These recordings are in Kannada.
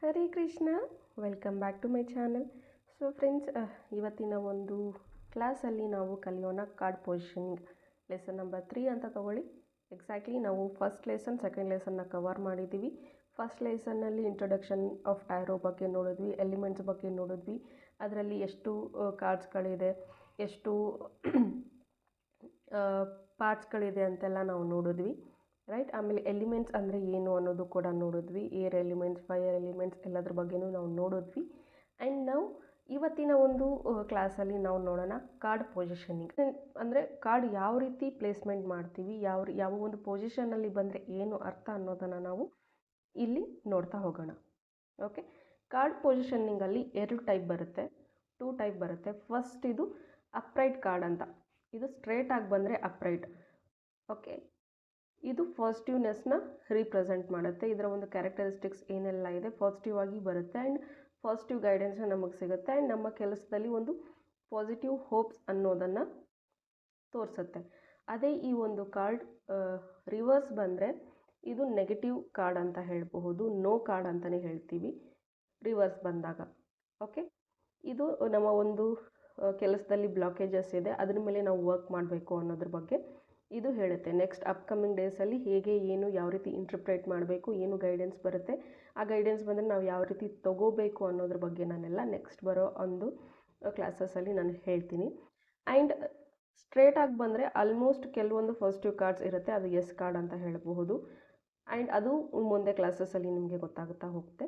Hare Krishna, welcome back to my channel. So friends, ಇವತ್ತಿನ ಒಂದು ಕ್ಲಾಸಲ್ಲಿ ನಾವು ಕಲಿಯೋಣ ಕಾರ್ಡ್ ಪೊಸಿಷನಿಂಗ್ ಲೆಸನ್ ನಂಬರ್ 3 ಅಂತ ತಗೊಳ್ಳಿ. ಎಕ್ಸಾಕ್ಟ್ಲಿ ನಾವು ಫಸ್ಟ್ ಲೆಸನ್ ಸೆಕೆಂಡ್ ಲೆಸನ್ನ ಕವರ್ ಮಾಡಿದ್ದೀವಿ. ಫಸ್ಟ್ ಲೆಸನ್ನಲ್ಲಿ ಇಂಟ್ರೊಡಕ್ಷನ್ ಆಫ್ ಟ್ಯಾರೋ ಬಗ್ಗೆ ನೋಡಿದ್ವಿ, ಎಲಿಮೆಂಟ್ಸ್ ಬಗ್ಗೆ ನೋಡಿದ್ವಿ, ಅದರಲ್ಲಿ ಎಷ್ಟು ಕಾರ್ಡ್ಸ್ಗಳಿದೆ, ಎಷ್ಟು ಪಾರ್ಟ್ಸ್ಗಳಿದೆ ಅಂತೆಲ್ಲ ನಾವು ನೋಡಿದ್ವಿ, ರೈಟ್. ಆಮೇಲೆ ಎಲಿಮೆಂಟ್ಸ್ ಅಂದರೆ ಏನು ಅನ್ನೋದು ಕೂಡ ನೋಡಿದ್ವಿ, ಏರ್ ಎಲಿಮೆಂಟ್ಸ್, ಫೈರ್ ಎಲಿಮೆಂಟ್ಸ್ ಎಲ್ಲದ್ರ ಬಗ್ಗೆನೂ ನಾವು ನೋಡಿದ್ವಿ. ಆ್ಯಂಡ್ ನಾವು ಇವತ್ತಿನ ಒಂದು ಕ್ಲಾಸಲ್ಲಿ ನಾವು ನೋಡೋಣ ಕಾರ್ಡ್ ಪೊಸಿಷನಿಂಗ್. ಅಂದರೆ ಕಾರ್ಡ್ ಯಾವ ರೀತಿ ಪ್ಲೇಸ್ಮೆಂಟ್ ಮಾಡ್ತೀವಿ, ಯಾವ ಒಂದು ಪೊಸಿಷನಲ್ಲಿ ಬಂದರೆ ಏನು ಅರ್ಥ ಅನ್ನೋದನ್ನು ನಾವು ಇಲ್ಲಿ ನೋಡ್ತಾ ಹೋಗೋಣ. ಓಕೆ, ಕಾರ್ಡ್ ಪೊಸಿಷನಿಂಗಲ್ಲಿ 2 ಟೈಪ್ ಬರುತ್ತೆ, 2 ಟೈಪ್ ಬರುತ್ತೆ. ಫಸ್ಟ್ ಇದು ಅಪ್ರೈಟ್ ಕಾರ್ಡ್ ಅಂತ, ಇದು ಸ್ಟ್ರೇಟಾಗಿ ಬಂದರೆ ಅಪ್ರೈಟ್. ಓಕೆ, ಇದು ಪಾಸಿಟಿವ್ನೆಸ್ನ ರೀಪ್ರೆಸೆಂಟ್ ಮಾಡುತ್ತೆ. ಇದರ ಒಂದು ಕ್ಯಾರೆಕ್ಟರಿಸ್ಟಿಕ್ಸ್ ಏನೆಲ್ಲ ಇದೆ ಪಾಸಿಟಿವ್ ಆಗಿ ಬರುತ್ತೆ ಆ್ಯಂಡ್ ಪಾಸಿಟಿವ್ ಗೈಡೆನ್ಸ್ನ ನಮಗೆ ಸಿಗುತ್ತೆ ಆ್ಯಂಡ್ ನಮ್ಮ ಕೆಲಸದಲ್ಲಿ ಒಂದು ಪಾಸಿಟಿವ್ ಹೋಪ್ಸ್ ಅನ್ನೋದನ್ನು ತೋರಿಸುತ್ತೆ. ಅದೇ ಈ ಒಂದು ಕಾರ್ಡ್ ರಿವರ್ಸ್ ಬಂದರೆ ಇದು ನೆಗೆಟಿವ್ ಕಾರ್ಡ್ ಅಂತ ಹೇಳಬಹುದು, ನೋ ಕಾರ್ಡ್ ಅಂತಲೇ ಹೇಳ್ತೀವಿ ರಿವರ್ಸ್ ಬಂದಾಗ. ಓಕೆ, ಇದು ನಮ್ಮ ಒಂದು ಕೆಲಸದಲ್ಲಿ ಬ್ಲಾಕೇಜಸ್ ಇದೆ, ಅದ್ರ ಮೇಲೆ ನಾವು ವರ್ಕ್ ಮಾಡಬೇಕು ಅನ್ನೋದ್ರ ಬಗ್ಗೆ ಇದು ಹೇಳುತ್ತೆ. ನೆಕ್ಸ್ಟ್ ಅಪ್ಕಮಿಂಗ್ ಡೇಸಲ್ಲಿ ಹೇಗೆ, ಏನು, ಯಾವ ರೀತಿ ಇಂಟರ್ಪ್ರೇಟ್ ಮಾಡಬೇಕು, ಏನು ಗೈಡೆನ್ಸ್ ಬರುತ್ತೆ, ಆ ಗೈಡೆನ್ಸ್ ಬಂದರೆ ನಾವು ಯಾವ ರೀತಿ ತಗೋಬೇಕು ಅನ್ನೋದ್ರ ಬಗ್ಗೆ ನಾನೆಲ್ಲ ನೆಕ್ಸ್ಟ್ ಬರೋ ಒಂದು ಕ್ಲಾಸಸ್ಸಲ್ಲಿ ನಾನು ಹೇಳ್ತೀನಿ. ಆ್ಯಂಡ್ ಸ್ಟ್ರೇಟಾಗಿ ಬಂದರೆ ಆಲ್ಮೋಸ್ಟ್ ಕೆಲವೊಂದು ಪಾಸಿಟಿವ್ ಕಾರ್ಡ್ಸ್ ಇರುತ್ತೆ, ಅದು ಎಸ್ ಕಾರ್ಡ್ ಅಂತ ಹೇಳಬಹುದು. ಆ್ಯಂಡ್ ಅದು ಮುಂದೆ ಕ್ಲಾಸಸ್ಸಲ್ಲಿ ನಿಮಗೆ ಗೊತ್ತಾಗುತ್ತಾ ಹೋಗುತ್ತೆ.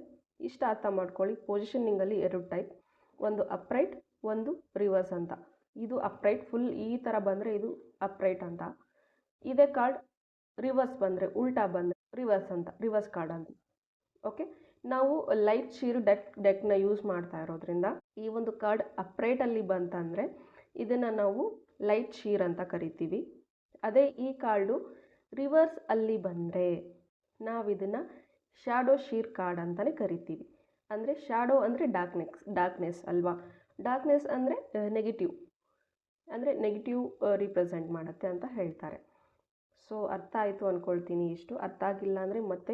ಇಷ್ಟ ಅರ್ಥ ಮಾಡ್ಕೊಳ್ಳಿ. ಪೊಸಿಷನಿಂಗಲ್ಲಿ 2 ಟೈಪ್, ಒಂದು ಅಪ್ರೈಟ್, ಒಂದು ರಿವರ್ಸ್ ಅಂತ. ಇದು ಅಪ್ರೈಟ್, ಫುಲ್ ಈ ಥರ ಬಂದರೆ ಇದು ಅಪ್ರೈಟ್ ಅಂತ. ಇದೇ ಕಾರ್ಡ್ ರಿವರ್ಸ್ ಬಂದರೆ, ಉಲ್ಟಾ ಬಂದರೆ ರಿವರ್ಸ್ ಅಂತ, ರಿವರ್ಸ್ ಕಾರ್ಡ್ ಅಂತ. ಓಕೆ, ನಾವು ಲೈಟ್ ಶೀರ್ ಡೆಕ್ನ ಯೂಸ್ ಮಾಡ್ತಾ ಇರೋದ್ರಿಂದ ಈ ಒಂದು ಕಾರ್ಡ್ ಅಪ್ರೈಟಲ್ಲಿ ಬಂತಂದರೆ ಇದನ್ನು ನಾವು ಲೈಟ್ ಶೀರ್ ಅಂತ ಕರಿತೀವಿ. ಅದೇ ಈ ಕಾರ್ಡು ರಿವರ್ಸ್ ಅಲ್ಲಿ ಬಂದರೆ ನಾವು ಇದನ್ನು ಶ್ಯಾಡೋ ಶೀರ್ ಕಾರ್ಡ್ ಅಂತಲೇ ಕರಿತೀವಿ. ಅಂದರೆ ಶ್ಯಾಡೋ ಅಂದರೆ ಡಾರ್ಕ್ನೆಸ್ ಅಲ್ವಾ, ಡಾರ್ಕ್ನೆಸ್ ಅಂದರೆ ನೆಗೆಟಿವ್, ಅಂದರೆ ನೆಗೆಟಿವ್ ರಿಪ್ರೆಸೆಂಟ್ ಮಾಡುತ್ತೆ ಅಂತ ಹೇಳ್ತಾರೆ. ಸೊ ಅರ್ಥ ಆಯಿತು ಅಂದ್ಕೊಳ್ತೀನಿ. ಇಷ್ಟು ಅರ್ಥ ಆಗಿಲ್ಲ ಅಂದರೆ ಮತ್ತೆ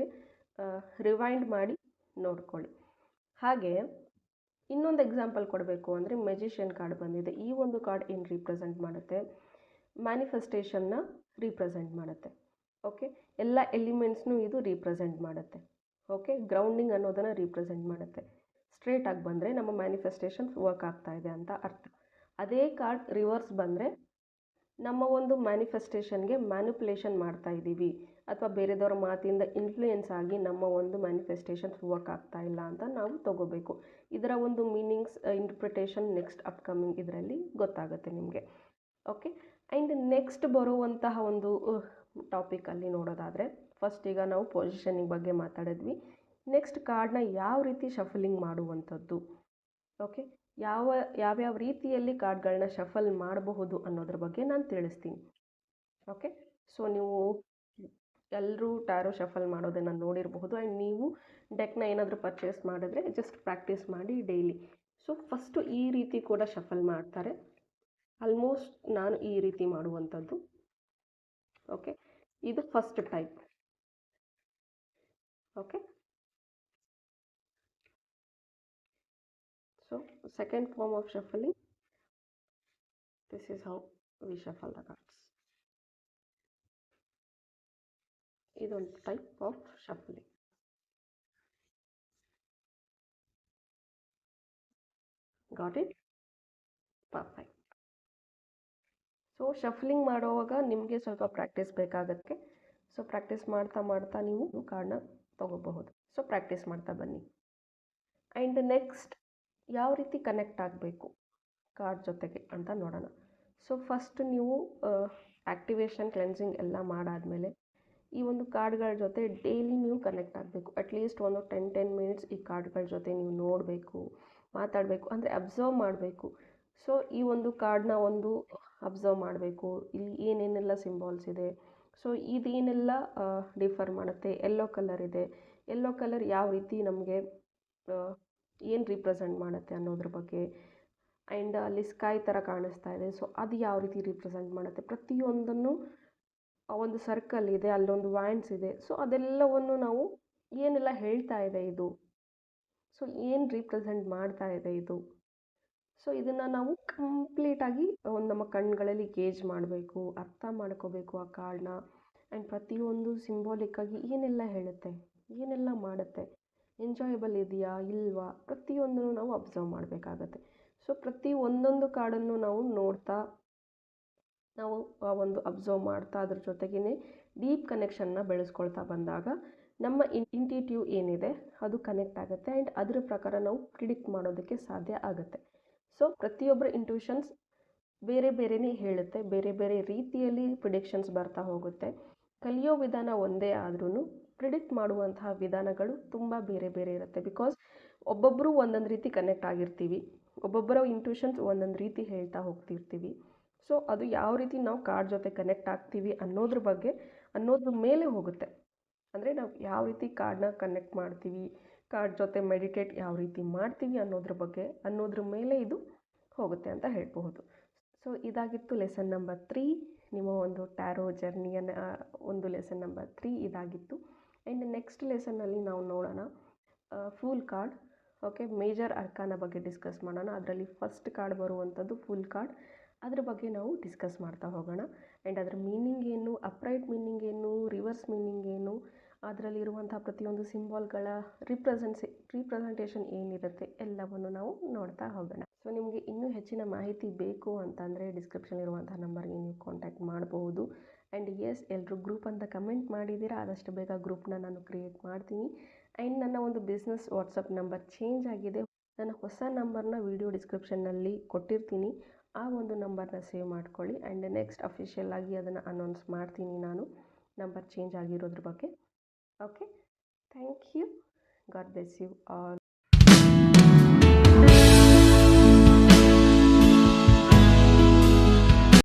ರಿವೈಂಡ್ ಮಾಡಿ ನೋಡ್ಕೊಳ್ಳಿ. ಹಾಗೆ ಇನ್ನೊಂದು ಎಕ್ಸಾಂಪಲ್ ಕೊಡಬೇಕು ಅಂದರೆ ಮ್ಯಾಜಿಷಿಯನ್ ಕಾರ್ಡ್ ಬಂದಿದೆ. ಈ ಒಂದು ಕಾರ್ಡ್ ಏನು ರೀಪ್ರೆಸೆಂಟ್ ಮಾಡುತ್ತೆ, ಮ್ಯಾನಿಫೆಸ್ಟೇಷನ್ನ ರೀಪ್ರೆಸೆಂಟ್ ಮಾಡುತ್ತೆ. ಓಕೆ, ಎಲ್ಲ ಎಲಿಮೆಂಟ್ಸ್ನೂ ಇದು ರೀಪ್ರೆಸೆಂಟ್ ಮಾಡುತ್ತೆ. ಓಕೆ, ಗ್ರೌಂಡಿಂಗ್ ಅನ್ನೋದನ್ನು ರೀಪ್ರೆಸೆಂಟ್ ಮಾಡುತ್ತೆ. ಸ್ಟ್ರೇಟಾಗಿ ಬಂದರೆ ನಮ್ಮ ಮ್ಯಾನಿಫೆಸ್ಟೇಷನ್ಸ್ ವರ್ಕ್ ಆಗ್ತಾ ಇದೆ ಅಂತ ಅರ್ಥ. ಅದೇ ಕಾರ್ಡ್ ರಿವರ್ಸ್ ಬಂದರೆ ನಮ್ಮ ಒಂದು ಮ್ಯಾನಿಫೆಸ್ಟೇಷನ್ಗೆ ಮ್ಯಾನಿಪುಲೇಷನ್ ಮಾಡ್ತಾ ಇದ್ದೀವಿ ಅಥವಾ ಬೇರೆದವರ ಮಾತಿಂದ ಇನ್ಫ್ಲೂಯೆನ್ಸ್ ಆಗಿ ನಮ್ಮ ಒಂದು ಮ್ಯಾನಿಫೆಸ್ಟೇಷನ್ಸ್ ವರ್ಕ್ ಆಗ್ತಾ ಇಲ್ಲ ಅಂತ ನಾವು ತಗೋಬೇಕು. ಇದರ ಒಂದು ಮೀನಿಂಗ್ಸ್, ಇಂಟರ್ಪ್ರಿಟೇಷನ್ ನೆಕ್ಸ್ಟ್ ಅಪ್ಕಮಿಂಗ್ ಇದರಲ್ಲಿ ಗೊತ್ತಾಗುತ್ತೆ ನಿಮಗೆ. ಓಕೆ, ಆ್ಯಂಡ್ ನೆಕ್ಸ್ಟ್ ಬರುವಂತಹ ಒಂದು ಟಾಪಿಕಲ್ಲಿ ನೋಡೋದಾದರೆ, ಫಸ್ಟ್ ಈಗ ನಾವು ಪೊಸಿಷನಿಂಗ್ ಬಗ್ಗೆ ಮಾತಾಡಿದ್ವಿ. ನೆಕ್ಸ್ಟ್ ಕಾರ್ಡ್ನ ಯಾವ ರೀತಿ ಶಫಲಿಂಗ್ ಮಾಡುವಂಥದ್ದು, ಓಕೆ, ಯಾವ್ಯಾವ ರೀತಿಯಲ್ಲಿ ಕಾರ್ಡ್ಗಳನ್ನ ಶಫಲ್ ಮಾಡಬಹುದು ಅನ್ನೋದ್ರ ಬಗ್ಗೆ ನಾನು ತಿಳಿಸ್ತೀನಿ. ಓಕೆ, ಸೊ ನೀವು ಎಲ್ಲರೂ ಟ್ಯಾರೋ ಶಫಲ್ ಮಾಡೋದನ್ನು ನೋಡಿರಬಹುದು ಆ್ಯಂಡ್ ನೀವು ಡೆಕ್ನ ಏನಾದರೂ ಪರ್ಚೇಸ್ ಮಾಡಿದ್ರೆ ಜಸ್ಟ್ ಪ್ರಾಕ್ಟೀಸ್ ಮಾಡಿ ಡೈಲಿ. ಸೊ ಫಸ್ಟು ಈ ರೀತಿ ಕೂಡ ಶಫಲ್ ಮಾಡ್ತಾರೆ, ಆಲ್ಮೋಸ್ಟ್ ನಾನು ಈ ರೀತಿ ಮಾಡುವಂಥದ್ದು. ಓಕೆ, ಇದು first type. Okay, so second form of shuffling, this is how we shuffle the cards. ಇದೊಂದು type of ಶಫಲಿಂಗ್. Got it? Perfect. So ಶಫಲಿಂಗ್ ಮಾಡುವಾಗ ನಿಮಗೆ ಸ್ವಲ್ಪ ಪ್ರಾಕ್ಟೀಸ್ ಬೇಕಾಗುತ್ತೆ. ಸೊ ಪ್ರಾಕ್ಟೀಸ್ ಮಾಡ್ತಾ ಮಾಡ್ತಾ ನೀವು ಕಾರ್ಡ್ನ ತಗೋಬಹುದು. ಸೊ ಪ್ರಾಕ್ಟೀಸ್ ಮಾಡ್ತಾ ಬನ್ನಿ. ಆ್ಯಂಡ್ ನೆಕ್ಸ್ಟ್ ಯಾವ ರೀತಿ ಕನೆಕ್ಟ್ ಆಗಬೇಕು ಕಾರ್ಡ್ ಜೊತೆಗೆ ಅಂತ ನೋಡೋಣ. ಸೊ ಫಸ್ಟ್ ನೀವು ಆ್ಯಕ್ಟಿವೇಷನ್, ಕ್ಲೆನ್ಸಿಂಗ್ ಎಲ್ಲ ಮಾಡಾದಮೇಲೆ ಈ ಒಂದು ಕಾರ್ಡ್ಗಳ ಜೊತೆ ಡೈಲಿ ನೀವು ಕನೆಕ್ಟ್ ಆಗಬೇಕು. ಅಟ್ಲೀಸ್ಟ್ ಒಂದು 10 ಮಿನಿಟ್ಸ್ ಈ ಕಾರ್ಡ್ಗಳ ಜೊತೆ ನೀವು ನೋಡಬೇಕು, ಮಾತಾಡಬೇಕು, ಅಂದರೆ ಅಬ್ಸರ್ವ್ ಮಾಡಬೇಕು. ಸೊ ಈ ಒಂದು ಕಾರ್ಡ್ನ ಒಂದು ಅಬ್ಸರ್ವ್ ಮಾಡಬೇಕು, ಇಲ್ಲಿ ಏನೇನೆಲ್ಲ ಸಿಂಬಾಲ್ಸ್ ಇದೆ, ಸೊ ಇದೇನೆಲ್ಲ ಡಿಫರ್ ಮಾಡುತ್ತೆ. ಯೆಲ್ಲೋ ಕಲರ್ ಇದೆ, ಯೆಲ್ಲೋ ಕಲರ್ ಯಾವ ರೀತಿ ನಮಗೆ ಏನು ರೀಪ್ರೆಸೆಂಟ್ ಮಾಡುತ್ತೆ ಅನ್ನೋದ್ರ ಬಗ್ಗೆ. ಆ್ಯಂಡ್ ಅಲ್ಲಿ ಸ್ಕೈ ಥರ ಕಾಣಿಸ್ತಾ ಇದೆ, ಸೊ ಅದು ಯಾವ ರೀತಿ ರೀಪ್ರೆಸೆಂಟ್ ಮಾಡುತ್ತೆ. ಪ್ರತಿಯೊಂದನ್ನು ಒಂದು ಸರ್ಕಲ್ ಇದೆ, ಅಲ್ಲೊಂದು ವ್ಯಾಂಡ್ಸ್ ಇದೆ, ಸೊ ಅದೆಲ್ಲವನ್ನು ನಾವು ಏನೆಲ್ಲ ಹೇಳ್ತಾ ಇದೆ ಇದು ಸೊ ಏನು ರೀಪ್ರೆಸೆಂಟ್ ಮಾಡ್ತಾ ಇದೆ ಇದು? ಸೊ ಇದನ್ನು ನಾವು ಕಂಪ್ಲೀಟಾಗಿ ಒಂದು ನಮ್ಮ ಕಣ್ಗಳಲ್ಲಿ ಗೇಜ್ ಮಾಡಬೇಕು, ಅರ್ಥ ಮಾಡ್ಕೋಬೇಕು ಆ ಕಾರ್ಡ್ನ. ಆ್ಯಂಡ್ ಪ್ರತಿಯೊಂದು ಸಿಂಬಾಲಿಕ್ಕಾಗಿ ಏನೆಲ್ಲ ಹೇಳುತ್ತೆ, ಏನೆಲ್ಲ ಮಾಡುತ್ತೆ, ಎಂಜಾಯಬಲ್ ಇದೆಯಾ ಇಲ್ವಾ, ಪ್ರತಿಯೊಂದನ್ನು ನಾವು ಅಬ್ಸರ್ವ್ ಮಾಡಬೇಕಾಗತ್ತೆ. ಸೊ ಪ್ರತಿ ಒಂದೊಂದು ಕಾರ್ಡನ್ನು ನಾವು ನೋಡ್ತಾ, ನಾವು ಒಂದು ಅಬ್ಸರ್ವ್ ಮಾಡ್ತಾ ಅದ್ರ ಜೊತೆಗೇ ಡೀಪ್ ಕನೆಕ್ಷನ್ನ ಬೆಳೆಸ್ಕೊಳ್ತಾ ಬಂದಾಗ ನಮ್ಮ ಇಂಟ್ಯೂಟಿವ್ ಏನಿದೆ ಅದು ಕನೆಕ್ಟ್ ಆಗುತ್ತೆ ಆ್ಯಂಡ್ ಅದರ ಪ್ರಕಾರ ನಾವು ಪ್ರಿಡಿಕ್ಟ್ ಮಾಡೋದಕ್ಕೆ ಸಾಧ್ಯ ಆಗುತ್ತೆ. ಸೊ ಪ್ರತಿಯೊಬ್ಬರ ಇಂಟ್ಯೂಷನ್ಸ್ ಬೇರೆ ಬೇರೆಯೇ ಹೇಳುತ್ತೆ, ಬೇರೆ ಬೇರೆ ರೀತಿಯಲ್ಲಿ ಪ್ರಿಡಿಕ್ಷನ್ಸ್ ಬರ್ತಾ ಹೋಗುತ್ತೆ. ಕಲಿಯೋ ವಿಧಾನ ಒಂದೇ ಆದ್ರೂ ಪ್ರಿಡಿಕ್ಟ್ ಮಾಡುವಂತಹ ವಿಧಾನಗಳು ತುಂಬ ಬೇರೆ ಬೇರೆ ಇರುತ್ತೆ. ಬಿಕಾಸ್ ಒಬ್ಬೊಬ್ಬರು ಒಂದೊಂದು ರೀತಿ ಕನೆಕ್ಟ್ ಆಗಿರ್ತೀವಿ, ಒಬ್ಬೊಬ್ಬರ ಇಂಟ್ಯೂಷನ್ಸ್ ಒಂದೊಂದು ರೀತಿ ಹೇಳ್ತಾ ಹೋಗ್ತಿರ್ತೀವಿ. ಸೊ ಅದು ಯಾವ ರೀತಿ ನಾವು ಕಾರ್ಡ್ ಜೊತೆ ಕನೆಕ್ಟ್ ಆಗ್ತೀವಿ ಅನ್ನೋದ್ರ ಮೇಲೆ ಹೋಗುತ್ತೆ. ಅಂದರೆ ನಾವು ಯಾವ ರೀತಿ ಕಾರ್ಡ್ನ ಕನೆಕ್ಟ್ ಮಾಡ್ತೀವಿ, ಕಾರ್ಡ್ ಜೊತೆ ಮೆಡಿಟೇಟ್ ಯಾವ ರೀತಿ ಮಾಡ್ತೀವಿ ಅನ್ನೋದ್ರ ಮೇಲೆ ಇದು ಹೋಗುತ್ತೆ ಅಂತ ಹೇಳ್ಬಹುದು. ಸೊ ಇದಾಗಿತ್ತು ಲೆಸನ್ ನಂಬರ್ 3, ನಿಮ್ಮ ಒಂದು ಟ್ಯಾರೋ ಜರ್ನಿಯನ್ನು ಒಂದು ಲೆಸನ್ ನಂಬರ್ 3 ಇದಾಗಿತ್ತು. ಆ್ಯಂಡ್ ನೆಕ್ಸ್ಟ್ ಲೆಸನ್ನಲ್ಲಿ ನಾವು ನೋಡೋಣ ಫೂಲ್ ಕಾರ್ಡ್. ಓಕೆ, ಮೇಜರ್ ಅರ್ಕಾನ ಬಗ್ಗೆ ಡಿಸ್ಕಸ್ ಮಾಡೋಣ. ಅದರಲ್ಲಿ ಫಸ್ಟ್ ಕಾರ್ಡ್ ಬರುವಂಥದ್ದು ಫುಲ್ ಕಾರ್ಡ್. ಅದ್ರ ಬಗ್ಗೆ ನಾವು ಡಿಸ್ಕಸ್ ಮಾಡ್ತಾ ಹೋಗೋಣ. ಆ್ಯಂಡ್ ಅದರ ಮೀನಿಂಗ್ ಏನು, ಅಪ್ರೈಟ್ ಮೀನಿಂಗ್ ಏನು, ರಿವರ್ಸ್ ಮೀನಿಂಗ್ ಏನು, ಅದರಲ್ಲಿರುವಂಥ ಪ್ರತಿಯೊಂದು ಸಿಂಬಾಲ್ಗಳ ರೀಪ್ರೆಸೆಂಟೇಷನ್ ಏನಿರುತ್ತೆ ಎಲ್ಲವನ್ನು ನಾವು ನೋಡ್ತಾ ಹೋಗೋಣ. ಸೊ ನಿಮಗೆ ಇನ್ನೂ ಹೆಚ್ಚಿನ ಮಾಹಿತಿ ಬೇಕು ಅಂತಂದರೆ ಡಿಸ್ಕ್ರಿಪ್ಷನ್ಲಿರುವಂಥ ನಂಬರ್ಗೆ ನೀವು ಕಾಂಟ್ಯಾಕ್ಟ್ ಮಾಡಬಹುದು. ಆ್ಯಂಡ್ ಎಸ್, ಎಲ್ಲರೂ ಗ್ರೂಪ್ ಅಂತ ಕಮೆಂಟ್ ಮಾಡಿದ್ದೀರಾ, ಆದಷ್ಟು ಬೇಗ ಗ್ರೂಪ್ನ ನಾನು ಕ್ರಿಯೇಟ್ ಮಾಡ್ತೀನಿ. ಆ್ಯಂಡ್ ನನ್ನ ಒಂದು ಬಿಸ್ನೆಸ್ ವಾಟ್ಸಪ್ ನಂಬರ್ ಚೇಂಜ್ ಆಗಿದೆ. ನನ್ನ ಹೊಸ ನಂಬರ್ನ ವಿಡಿಯೋ ಡಿಸ್ಕ್ರಿಪ್ಷನ್ನಲ್ಲಿ ಕೊಟ್ಟಿರ್ತೀನಿ, ಆ ಒಂದು ನಂಬರ್ನ ಸೇವ್ ಮಾಡ್ಕೊಳ್ಳಿ. ಆ್ಯಂಡ್ ನೆಕ್ಸ್ಟ್ ಅಫಿಷಿಯಲ್ ಆಗಿ ಅದನ್ನು ಅನೌನ್ಸ್ ಮಾಡ್ತೀನಿ ನಾನು, ನಂಬರ್ ಚೇಂಜ್ ಆಗಿರೋದ್ರ ಬಗ್ಗೆ. Okay, thank you. God bless you all.